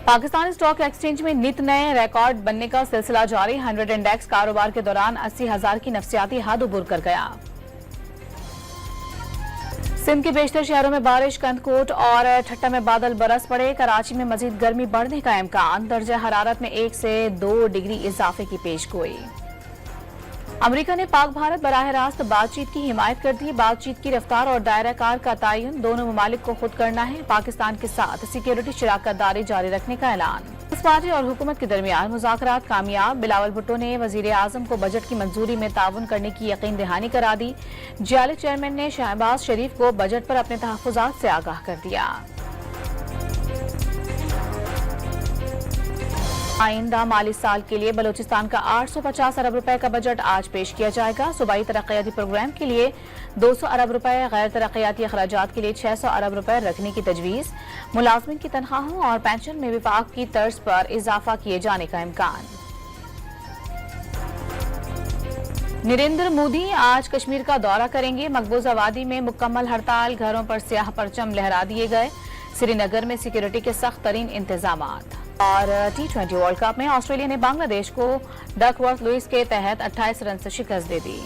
Pakistani stock exchange में नित नए रिकॉर्ड बनने का सिलसिला जारी। 100 इंडेक्स कारोबार के दौरान 80,000 की नफसियाती हद उबूर कर गया। सिंध के बेशतर शहरों में बारिश, कंदकोट और ठट्टा में बादल बरस पड़े। कराची में मजीद गर्मी बढ़ने का इम्कान। दर्जा हरारत में 1 से 2 डिग्री इजाफे की पेशगोई। अमेरिका ने पाक भारत बराह रास्त बातचीत की हिमायत कर दी। बातचीत की रफ्तार और दायरा कार का तयन दोनों ममालिक को खुद करना है। पाकिस्तान के साथ सिक्योरिटी शराकत दारी जारी रखने का ऐलान। इस पार्टी और हुकूमत के दरमियान मुज़ाकरात कामयाब। बिलावल भुट्टो ने वजीर आजम को बजट की मंजूरी में ताउन करने की यकीन दहानी करा दी। जियालिक चेयरमैन ने शहबाज शरीफ को बजट पर अपने तहफ़्फ़ुज़ात से आगाह कर दिया। आइंदा माली साल के लिए बलूचिस्तान का 850 अरब रुपए का बजट आज पेश किया जाएगा। सूबाई तरक्याती प्रोग्राम के लिए 200 अरब रुपए, गैर तरक्याती अखराजात के लिए 600 अरब रुपए रखने की तजवीज़। मुलाजमिन की तनख्वाहों और पेंशन में विफाक की तर्ज पर इजाफा किए जाने का इम्कान। नरेंद्र मोदी आज कश्मीर का दौरा करेंगे। मकबूजा वादी में मुकम्मल हड़ताल, घरों पर स्याह परचम लहरा दिए गए। श्रीनगर में सिक्योरिटी के सख्त तरीन इंतजामात। और T20 वर्ल्ड कप में ऑस्ट्रेलिया ने बांग्लादेश को डकवर्थ लुइस के तहत 28 रन से शिकस्त दे दी।